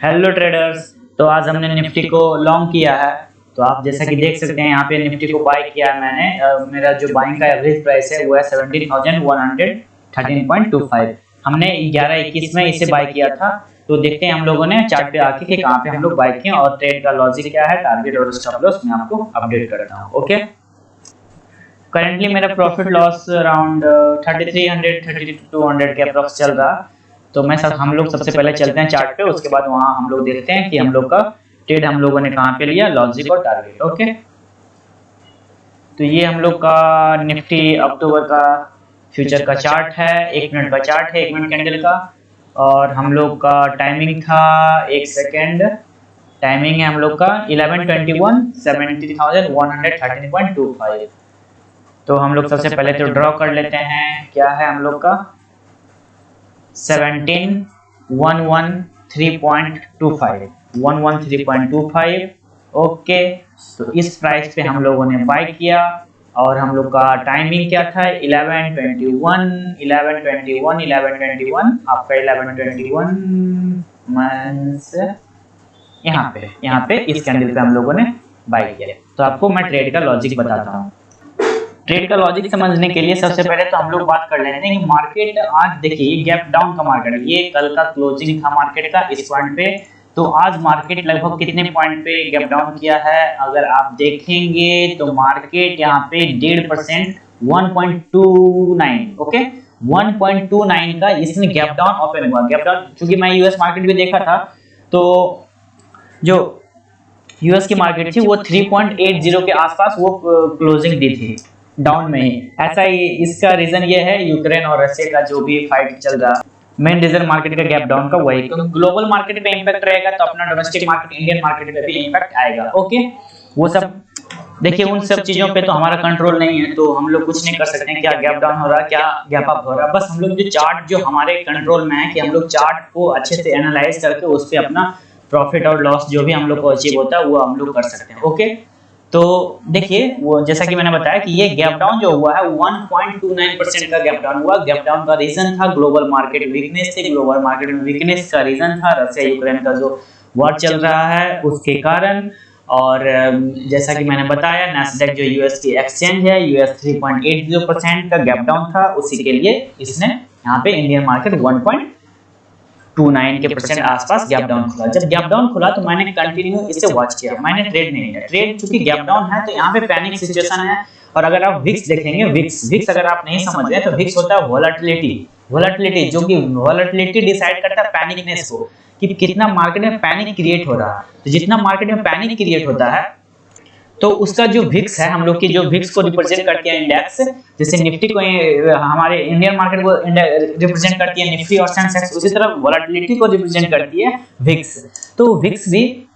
Hello traders. तो आज हमने निफ्टी को लॉन्ग किया है। तो आप जैसा कि देख सकते हैं यहाँ पे निफ्टी को बाय किया है मैंने। मेरा जो बाइंग का एवरेज प्राइस है वो है 17,113.25। हमने 11:21 में इसे बाय किया था। तो देखते हैं हम लोगों ने चार्ट पे आके कि कहाँ पे हम लोग बाय किए और ट्रेड का लॉजिक क्या है, टारगेट और स्टॉप लॉस मैं आपको अपडेट करता हूँ। ओके, करेंटली मेरा प्रॉफिट लॉस अराउंड 3300 3200 के अप्रॉक्स चल रहा। तो हम लोग सबसे पहले चलते हैं चार्ट पे, उसके बाद वहां हम लोग देखते हैं कि हम लोग का ट्रेड हम लोगों ने कहाँ पे लिया, लॉजिक और टारगेट। ओके, तो ये हम लोग का निफ्टी अक्टूबर का फ्यूचर का चार्ट है। 1 मिनट का चार्ट है, 1 मिनट कैंडल का। और हम लोग का टाइमिंग था, एक सेकेंड, टाइमिंग है हम लोग का 11:21, 70,113.25। तो हम लोग सबसे पहले तो ड्रॉ कर लेते हैं, क्या है हम लोग का 17,113.25, 113.25। ओके, तो इस प्राइस पे हम लोगों ने बाय किया। और हम लोग का टाइमिंग क्या था, 11:21, 11:21, 11:21, आपका 11:21 मींस यहाँ पे इस कैंडल पे हम लोगों ने बाय किया। तो आपको मैं ट्रेड का लॉजिक बताता हूँ। ट्रेड का लॉजिक समझने के लिए सबसे पहले तो हम लोग बात कर लेते हैं कि मार्केट आज देखिए गैप डाउन का मार्केट है। ये कल का क्लोजिंग था मार्केट का इस पॉइंट पे। तो आज मार्केट लगभग कितने पॉइंट पे गैप डाउन किया है, अगर आप देखेंगे तो मार्केट यहाँ पे 1.5%, 1.29। ओके, 1.29 का इसने गैप डाउन ओपन हुआ। गैप डाउन चूंकि मैं यूएस मार्केट भी देखा था, तो जो यूएस की मार्केट थी वो 3.80 के आसपास वो क्लोजिंग दी थी, डाउन में ही। ऐसा ही इसका रीजन ये है, यूक्रेन और रशिया का जो भी फाइट चल रहा, मेन रीजन मार्केट का गैप डाउन का वही। क्योंकि ग्लोबल मार्केट पे इंपैक्ट रहेगा तो अपना डोमेस्टिक मार्केट, इंडियन मार्केट पे भी इंपैक्ट आएगा। ओके, वो सब देखिए, उन सब चीजों पे तो हमारा कंट्रोल नहीं है, तो हम लोग कुछ नहीं कर सकते हैं क्या गैप डाउन हो रहा है, क्या गैप अप हो रहा है। बस हम लोग जो चार्ट जो हमारे कंट्रोल में है कि हम लोग चार्ट को अच्छे से एनालाइज करके उस पर अपना प्रॉफिट और लॉस जो भी हम लोग को अचीव होता है वो हम लोग कर सकते हैं। ओके, तो देखिए वो जैसा कि मैंने बताया कि ये गैप डाउन जो हुआ है 1.29% का गैप डाउन हुआ। गैप डाउन का रीजन था ग्लोबल मार्केट वीकनेस थी। ग्लोबल मार्केट में वीकनेस का रीजन था रशिया यूक्रेन का जो वॉर चल रहा है उसके कारण। और जैसा कि मैंने बताया नैस्डैक जो यूएस की एक्सचेंज है, यूएस 3.80% का गैप डाउन था, उसी के लिए इसने यहाँ पे इंडियन मार्केट 1.29 के परसेंट आसपास गैप डाउन खुला। जब गैप डाउन खुला तो मैंने कंटिन्यू इसे वॉच किया, मैंने ट्रेड नहीं किया। ट्रेड चूंकि गैप डाउन है तो यहाँ पे पैनिक सिचुएशन है। और अगर आप विक्स देखेंगे, विक्स अगर आप नहीं समझ रहे तो विक्स होता है वोलेटिलिटी, जो कि वोलेटिलिटी डिसाइड करता है पैनिकनेस को, कि कितना मार्केट में पैनिक क्रिएट हो रहा है। तो जितना मार्केट में पैनिक क्रिएट होता है तो उसका जो विक्स है, हम लोग की जो विक्स को रिप्रेजेंट करती है इंडेक्स, जैसे निफ्टी को हमारे इंडियन मार्केट को रिप्रेजेंट करती है निफ्टी और सेंसेक्स, उसी तरह वोलेटिलिटी को रिप्रेजेंट करती है विक्स। तो विक्स भी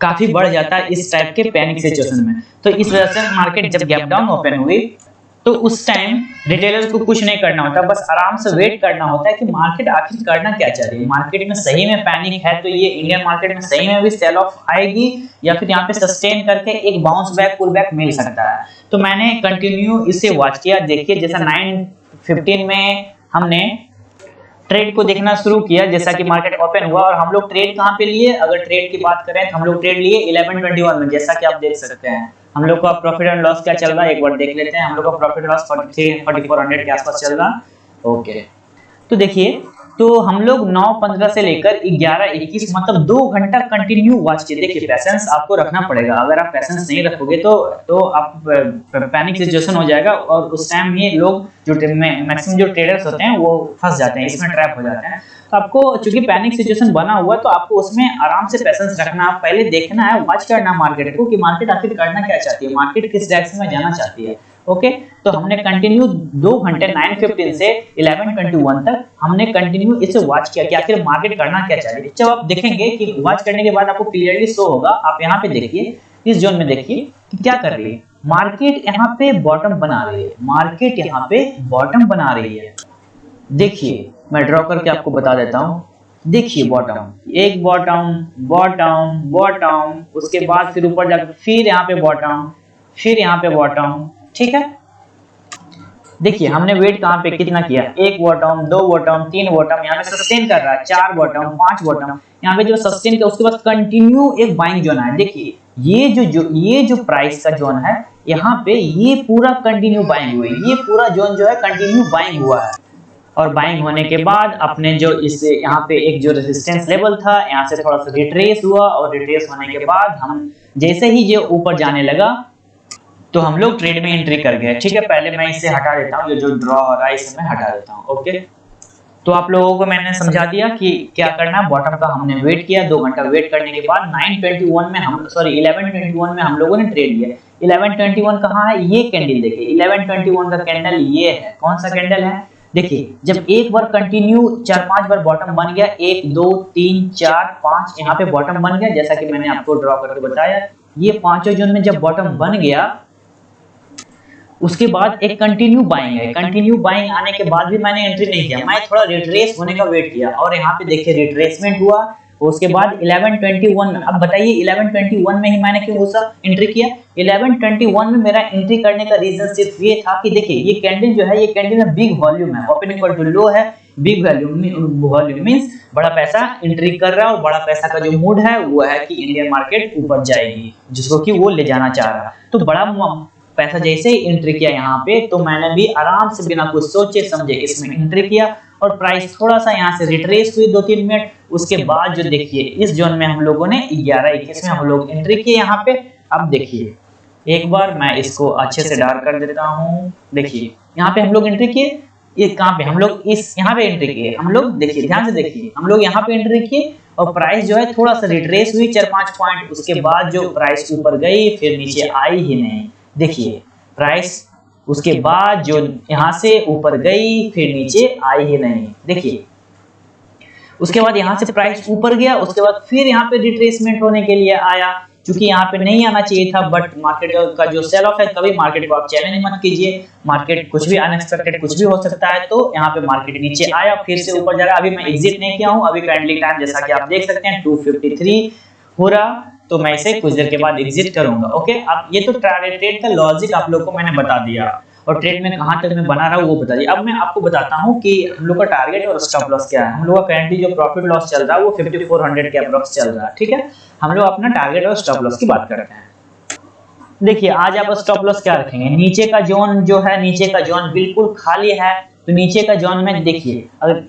काफी बढ़ जाता है इस टाइप के पैनिक सिचुएशन में। तो इस वजह से मार्केट जब गैप डाउन ओपन हुई तो उस टाइम रिटेलर्स को कुछ नहीं करना होता, बस आराम से वेट करना होता है कि मार्केट आखिर करना क्या चाह रही है। मार्केट में सही में पैनिक है तो ये इंडियन मार्केट में सही में भी सेल ऑफ आएगी या फिर यहाँ पे सस्टेन करके एक बाउंस बैक पुल बैक मिल सकता है। तो मैंने कंटिन्यू इसे वॉच किया। देखिए जैसा 9:15 में हमने ट्रेड को देखना शुरू किया, जैसा कि मार्केट ओपन हुआ। और हम लोग ट्रेड कहाँ पे लिए, अगर ट्रेड की बात करें तो हम लोग ट्रेड लिए 11:21 में, जैसा कि आप देख सकते हैं। हम लोग का प्रॉफिट एंड लॉस क्या चल रहा है एक बार देख लेते हैं। हम लोग का प्रॉफिट लॉस 4400 के आसपास चल रहा। ओके, तो देखिए, तो हम लोग 9:15 से लेकर 11:21 मतलब 2 घंटा कंटिन्यू वॉच किए। देखिए पैसेंस आपको रखना पड़ेगा, अगर आप पैसेंस नहीं रखोगे तो आप पैनिक सिचुएशन हो जाएगा। और उस टाइम ही लोग जो मैक्सिमम जो ट्रेडर्स होते हैं वो फंस जाते हैं, इसमें ट्रैप हो जाते हैं। तो आपको चूंकि पैनिक सिचुएशन बना हुआ तो आपको उसमें आराम से पैसेंस रखना, पहले देखना है, वॉच करना मार्केट को कि मार्केट आखिर करना क्या चाहती है, मार्केट किस डायरेक्शन में जाना चाहती है। ओके, तो हमने कंटिन्यू 2 घंटे 9:15 से 11:21 तक हमने कंटिन्यू इसे वॉच किया कि आखिर मार्केट करना क्या चाह रही है। जब आप देखेंगे कि वॉच करने के बाद आपको क्लियरली शो होगा, आप यहाँ पे देखिए, इस जोन में देखिए कि क्या कर रही है मार्केट। यहाँ पे बॉटम बना रही है मार्केट, यहाँ पे बॉटम बना रही है। देखिए मैं ड्रॉ करके आपको बता देता हूँ। देखिए बॉटम, एक बॉटम, बॉटम, बॉटम, उसके बाद फिर ऊपर जाकर फिर यहाँ पे बॉटम, फिर यहाँ पे बॉटम, ठीक है। देखिए हमने वेट कहाँ पे कितना किया, 1 बॉटम, 2 बॉटम, 3 बॉटम, यहाँ पे सस्टेन कर रहा है, 4 बॉटम, 5 बॉटम, यहाँ पे जो सस्टेन किया उसके बाद कंटिन्यू एक बाइंग जोन है। देखिए ये जो प्राइस का जोन है, यहाँ पे ये पूरा कंटिन्यू बाइंग हुई, ये पूरा जोन जो है कंटिन्यू बाइंग हुआ है। और बाइंग होने के बाद अपने जो इस यहाँ पे एक जो रेजिस्टेंस लेवल था, यहाँ से थोड़ा सा रिट्रेस हुआ, और रिट्रेस होने के बाद हम जैसे ही ये ऊपर जाने लगा तो हम लोग ट्रेड में एंट्री कर गए। ठीक है, पहले मैं इसे हटा देता हूँ, जो ड्रॉ हो रहा है इसे मैं हटा देता हूँ। ओके, तो आप लोगों को मैंने समझा दिया कि क्या करना है। बॉटम का हमने वेट किया, 2 घंटा वेट करने के बाद 1121 में हम लोगों ने ट्रेड लिया। 1121 कहाँ है, ये कैंडल देखिए, 1121 का कैंडल ये है। कौन सा कैंडल है, देखिए जब एक बार कंटिन्यू 4-5 बार बॉटम बन गया, 1 2 3 4 5 यहाँ पे बॉटम बन गया, जैसा कि मैंने आपको ड्रॉ करके बताया। ये पांचों जोन में जब बॉटम बन गया उसके बाद एक कंटिन्यू बाइंग है। कंटिन्यू बाइंग आने के बाद भी मैंने एंट्री नहीं किया, मैं थोड़ा रिट्रेस होने का वेट किया, और यहाँ पे देखिए रिट्रेसमेंट हुआ। उसके बाद 1121 में, अब बताइए 1121 में ही मैंने क्यों उसा एंट्री किया। 1121 में मेरा एंट्री करने का रीजन सिर्फ ये था कि देखिए ये कैंडल जो है, ये कैंडल में बिग वॉल्यूम है, ओपनिंग इक्वल टू लो है, बिग वॉल्यूम मींस बड़ा पैसा एंट्री कर रहा है, और बड़ा पैसा का जो मूड है वो है कि इंडियन मार्केट ऊपर जाएगी, जिसको कि वो ले जाना चाह रहा है। तो बड़ा पैसा जैसे ही एंट्री किया यहाँ पे, तो मैंने भी आराम से बिना कुछ सोचे समझे इसमें एंट्री किया, और प्राइस थोड़ा सा यहाँ से रिट्रेस हुई 2-3 मिनट। उसके बाद जो देखिए इस जोन में हम लोगों ने 11-21 में हम लोग एंट्री किए यहाँ पे। अब देखिए एक बार मैं इसको अच्छे से डार्क कर देता हूँ। देखिए यहाँ पे हम लोग एंट्री किए, ये कहाँ पे हम लोग इस यहाँ पे एंट्री किए, हम लोग देखिए ध्यान से देखिए, हम लोग यहाँ पे एंट्री किए, और प्राइस जो है थोड़ा सा रिट्रेस हुई 4-5 पॉइंट। उसके बाद जो प्राइस ऊपर गई फिर नीचे आई ही नहीं। देखिए प्राइस उसके बाद जो यहाँ से ऊपर गई फिर नीचे आई ही नहीं। देखिए उसके बाद यहाँ से प्राइस ऊपर गया, उसके बाद फिर यहाँ पे रिट्रेसमेंट होने के लिए आया, क्योंकि यहाँ पे नहीं आना चाहिए था। बट मार्केट का जो सेल ऑफ है, कभी मार्केट को आप चैलेंज मत कीजिए, मार्केट कुछ भी अनएक्सपेक्टेड कुछ भी हो सकता है। तो यहाँ पे मार्केट नीचे आया, फिर से ऊपर जा रहा है। अभी मैं एग्जिट नहीं किया हूँ, अभी करंटली टाइम जैसा कि आप देख सकते हैं 253 हो रहा, तो मैं इसे कुछ देर के बाद एग्जिट करूंगा। ओके, अब ये तो ट्रेड का लॉजिक आप लोग को मैंने बता दिया, और ट्रेड में कहां तक मैं बना रहा हूं वो बता दिया। अब मैं आपको बताता हूं कि हम लोग का टारगेट और स्टॉप लॉस क्या है। हम लोग का करंटली जो प्रॉफिट लॉस चल रहा है वो 5400 के अप्रॉक्स चल रहा है। ठीक है, हम लोग अपना टारगेट और स्टॉप लॉस की बात करते हैं। देखिए आज आप स्टॉप लॉस क्या रखेंगे, नीचे का जोन जो है, नीचे का जोन बिल्कुल खाली है, तो नीचे का जोन में देखिए अगर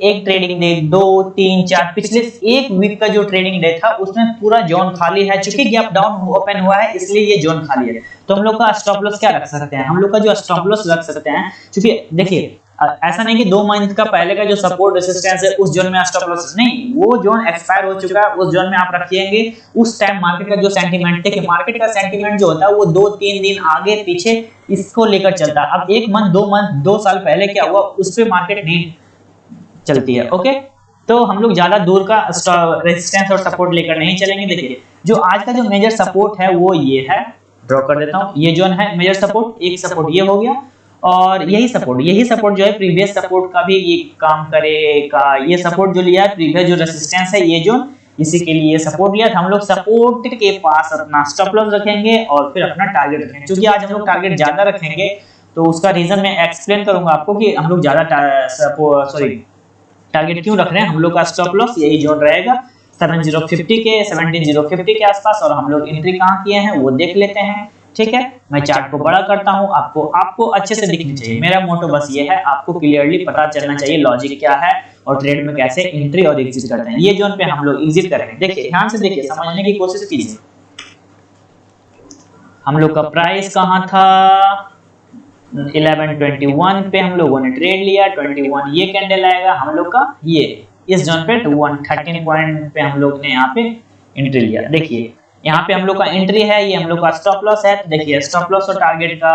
एक ट्रेडिंग डे, 2 3 4 पिछले एक वीक का जो ट्रेडिंग डे था उसमें पूरा जोन खाली है। चूंकि गैप डाउन ओपन हुआ है इसलिए ये जोन खाली है। तो हम लोग का स्टॉप लॉस क्या रख सकते हैं, हम लोग का जो स्टॉप लॉस रख सकते हैं, क्योंकि देखिए ऐसा नहीं कि 2 मंथ का पहले का जो सपोर्ट रेजिस्टेंस है उस जोन में स्टॉप लॉस नहीं, वो जोन एक्सपायर हो चुका है, उस जोन में आप रखिएंगे। उस टाइम मार्केट का जो सेंटीमेंट थे, कि मार्केट का सेंटीमेंट जो होता है वो 2-3 दिन आगे पीछे इसको लेकर चलता है। अब 1 मंथ 2 मंथ 2 साल पहले क्या हुआ उस पे मार्केट नहीं चलती है। ओके, तो हम लोग ज्यादा दूर का रेजिस्टेंस और सपोर्ट लेकर नहीं चलेंगे। देखिए जो आज का जो मेजर सपोर्ट है वो ये है, ड्रॉ कर देता हूं, ये जोन है मेजर सपोर्ट। एक सपोर्ट ये हो गया, और यही सपोर्ट जो है प्रीवियस सपोर्ट का भी ये काम करेगा। ये सपोर्ट जो लिया है, प्रीवियस जो रेजिस्टेंस है ये जोन, इसी के लिए सपोर्ट लिया था। हम लोग सपोर्ट के पास अपना स्टॉप लॉस रखेंगे और फिर अपना टारगेट रखेंगे। क्योंकि आज हम लोग टारगेट ज्यादा रखेंगे तो उसका रीजन मैं एक्सप्लेन करूंगा आपको कि हम लोग ज्यादा टारगेट क्यों रख रहे हैं। हम लोग का स्टॉप लॉस यही जोन रहेगा 17050 के आसपास, और हम लोग एंट्री कहां किए हैं वो देख लेते हैं। ठीक है, मैं चार्ट को बड़ा करता हूं, आपको अच्छे से दिखनी चाहिए। मेरा मोटो बस ये है, आपको क्लियरली पता चलना चाहिए लॉजिक क्या है और ट्रेड में कैसे एंट्री और एग्जिट करते हैं। ये जोन पे हम लोग एग्जिट करेंगे। देखिए ध्यान से देखिए, समझने की कोशिश कीजिए। हम लोग का प्राइस कहां था, 1121 पे हम लोगों ने ट्रेड लिया। 21 ये कैंडल आएगा हम लोग का, ये इस जोन पे 113 पॉइंट पे हम लोग ने यहाँ पे एंट्री लिया। देखिए यहाँ पे हम लोग का एंट्री है, ये हम लोग का स्टॉप लॉस है। तो देखिए स्टॉप लॉस और टारगेट का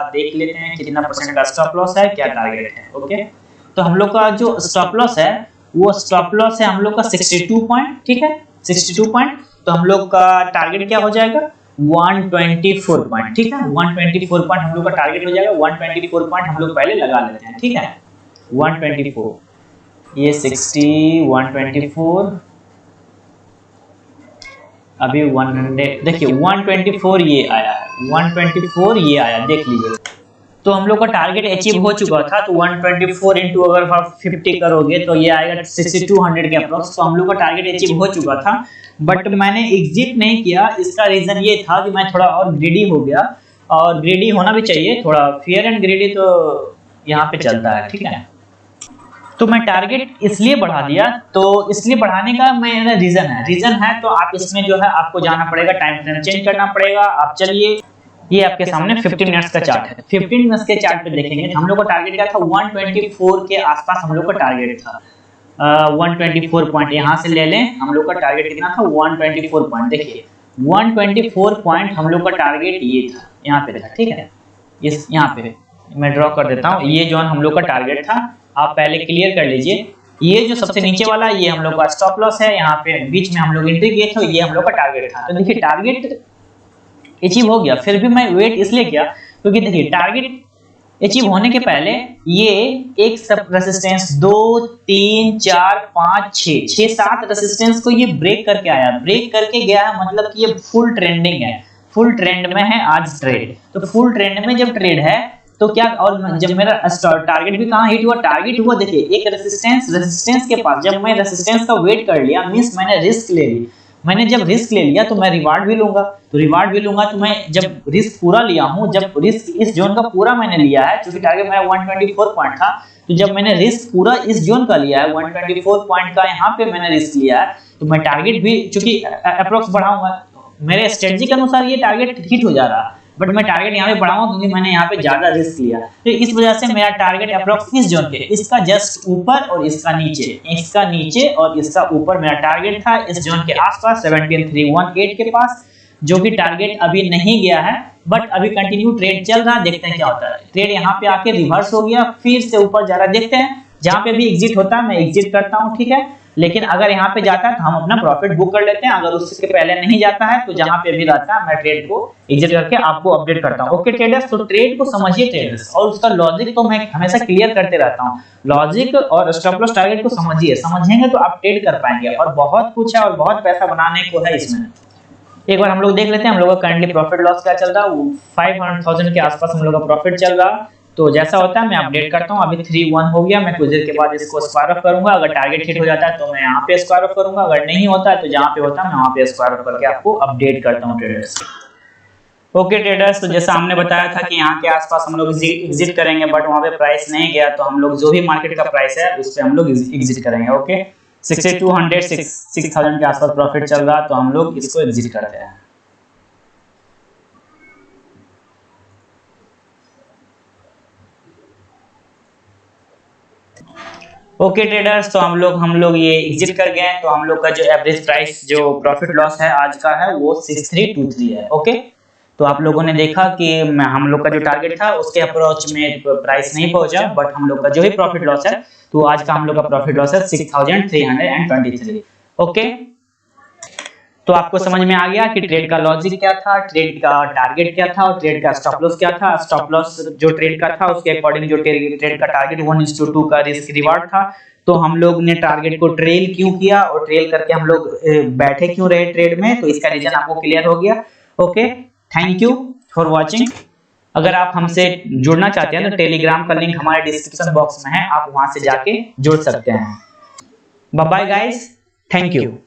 देख लेते हैं कितना परसेंट का स्टॉप लॉस है, क्या टारगेट है। ओके, तो हम लोग का जो स्टॉप लॉस है वो स्टॉप लॉस है हम लोग का 62 पॉइंट। ठीक है, 62 पॉइंट। तो हम लोग का टारगेट क्या हो जाएगा, 124 पॉइंट। ठीक है, 124 पॉइंट हम लोग का टारगेट हो जाएगा। 124 पॉइंट हम लोग पहले लगा लेते हैं। ठीक है, 124, ये 60, 124, अभी 100। देखिए 124 ये आया है, 124 ये आया, देख लीजिए तो हम लोग का टारगेट अचीव हो चुका था। तो 124 इंटू अगर 50 करोगे तो ये आएगा 6200 के अप्रोक्स। तो हम लोग का टारगेट अचीव हो चुका था, बट मैंने एग्जिट नहीं किया। इसका रीजन ये था कि मैं थोड़ा और ग्रीडी हो गया, और ग्रीडी होना भी चाहिए, थोड़ा फेयर एंड ग्रीडी तो यहाँ पे चलता है, ठीक है। तो मैं टारगेट इसलिए बढ़ा दिया, तो इसलिए बढ़ाने का मेरा रीजन है तो आप इसमें जो है आपको जाना पड़ेगा, टाइम फ्रेम चेंज करना पड़ेगा। आप चलिए, ये आपके सामने 15 मिनट्स का चार्ट है। 15 मिनट्स के चार्ट पे देखेंगे हम लोग का टारगेट क्या था, 124 के आसपास हम लोग का टारगेट था। 124 पॉइंट यहाँ से ले लें, हम लोग का टारगेट कितना था, 124 पॉइंट। देखिए 124 पॉइंट हम लोग का टारगेट ये था, यहाँ पे था, ठीक है। इस यहाँ पे मैं ड्रॉ कर देता हूँ, ये जो हम लोग का टारगेट था, आप पहले क्लियर कर लीजिए। ये जो सबसे नीचे वाला ये हम लोग का स्टॉप लॉस है, यहाँ पे बीच में हम लोग एंट्री किए थे, ये हम लोग का टारगेट था। तो देखिए टारगेट अचीव हो गया, फिर भी मैं वेट इसलिए किया क्योंकि देखिए टारगेट अचीव होने के पहले ये एक सब रेजिस्टेंस 2 3 4 5 6 7 रेजिस्टेंस को ये ब्रेक करके आया, ब्रेक करके गया है, मतलब कि ये फुल ट्रेंडिंग है, फुल ट्रेंड में है आज ट्रेड। तो फुल ट्रेंड में जब ट्रेड है तो क्या, और जब मेरा टारगेट भी कहाँ हिट हुआ, टारगेट हुआ देखिए एक रेजिस्टेंस के पास। जब मैं रेजिस्टेंस का वेट कर लिया, मींस मैंने रिस्क ले ली। मैंने जब रिस्क ले लिया तो मैं रिवार्ड भी लूंगा, तो मैं जब रिस्क पूरा लिया हूं, जब रिस्क इस जोन का पूरा मैंने लिया है, क्योंकि टारगेट मेरा 124 पॉइंट था, तो जब मैंने रिस्क पूरा इस जोन का लिया है, 124 पॉइंट का यहाँ पे मैंने रिस्क लिया है, तो मैं टारगेट भी चूंकि अप्रोक्स बढ़ाऊंगा, मेरे स्ट्रेटजी के अनुसार ये टारगेट हिट हो जा रहा है, बट मैं टारगेट यहाँ पे बढ़ाऊंगा क्योंकि मैंने यहाँ पे ज्यादा रिस्क लिया। तो इस वजह से मेरा टारगेट अप्रोक्स इस जोन पे, इसका जस्ट ऊपर और इसका नीचे और इसका ऊपर मेरा टारगेट था, इस जोन के आसपास 17318 के पास, जो कि टारगेट अभी नहीं गया है, बट अभी कंटिन्यू ट्रेड चल रहा है। देखते हैं क्या होता है। ट्रेड यहाँ पे आके रिवर्स हो गया, फिर से ऊपर जा रहा है, देखते हैं। जहाँ पे भी एग्जिट होता है मैं एग्जिट करता हूँ, ठीक है। लेकिन अगर यहाँ पे जाता है तो हम अपना प्रॉफिट बुक कर लेते हैं, अगर उसके पहले नहीं जाता है तो जहाँ पे भी रहता है मैं ट्रेड को एग्जिट करके आपको अपडेट करता हूँ। ओके ट्रेडर्स, तो ट्रेड को समझिए ट्रेडर्स, और उसका लॉजिक तो मैं हमेशा क्लियर करते रहता हूँ। लॉजिक और स्टॉप लॉस टारगेट को समझिए, समझेंगे तो आप ट्रेड कर पाएंगे, और बहुत कुछ है और बहुत पैसा बनाने को है इसमें। एक बार हम लोग देख लेते हैं हम लोग का करंटली प्रॉफिट लॉस क्या चल रहा है। 500,000 के आसपास हम लोग का प्रॉफिट चल रहा है। तो जैसा होता है मैं अपडेट करता हूं। अभी 3-1 हो गया, मैं कुछ देर के बाद इसको स्क्वायर ऑफ करूंगा। अगर टारगेट हिट हो जाता है तो मैं यहाँ पे स्क्वायर ऑफ करूंगा, अगर नहीं होता है तो जहाँ पे होता है मैं वहाँ पे स्क्वायर ऑफ करके आपको अपडेट करता हूँ ट्रेडर्स। ओके ट्रेडर्स, तो जैसा हमने बताया था कि यहाँ के आसपास हम लोग एग्जिट करेंगे, बट वहाँ पे प्राइस नहीं गया, तो हम लोग जो भी मार्केट का प्राइस है उस पर हम लोग एग्जिट करेंगे। ओके 6200 6000 के आसपास प्रॉफिट चल रहा है, तो हम लोग इसको एग्जिट करते हैं। ओके ट्रेडर्स, तो हम लोग ये एग्जिट कर गए। तो हम लोग का जो एवरेज प्राइस जो प्रॉफिट लॉस है आज का है वो 6323 है। ओके, तो आप लोगों ने देखा कि हम लोग का जो टारगेट था उसके अप्रोच में प्राइस नहीं पहुंचा, बट हम लोग का जो भी प्रॉफिट लॉस है, तो आज का हम लोग का प्रॉफिट लॉस है 6323। ओके, तो आपको समझ में आ गया कि ट्रेड का लॉजिक क्या था, ट्रेड का टारगेट क्या था और ट्रेड का स्टॉप लॉस क्या था। स्टॉप लॉस जो ट्रेड का था उसके अकॉर्डिंग जो ट्रेड का टारगेट 1:2 का रिस्क रिवार्ड था। तो हम लोग ने टारगेट को ट्रेल क्यों किया और ट्रेल करके हम लोग बैठे क्यों रहे ट्रेड में, तो इसका रीजन आपको क्लियर हो गया। Okay, thank you for watching. अगर आप हमसे जुड़ना चाहते हैं तो टेलीग्राम का लिंक हमारे डिस्क्रिप्शन बॉक्स में है, आप वहां से जाके जुड़ सकते हैं। Bye bye guys, thank you.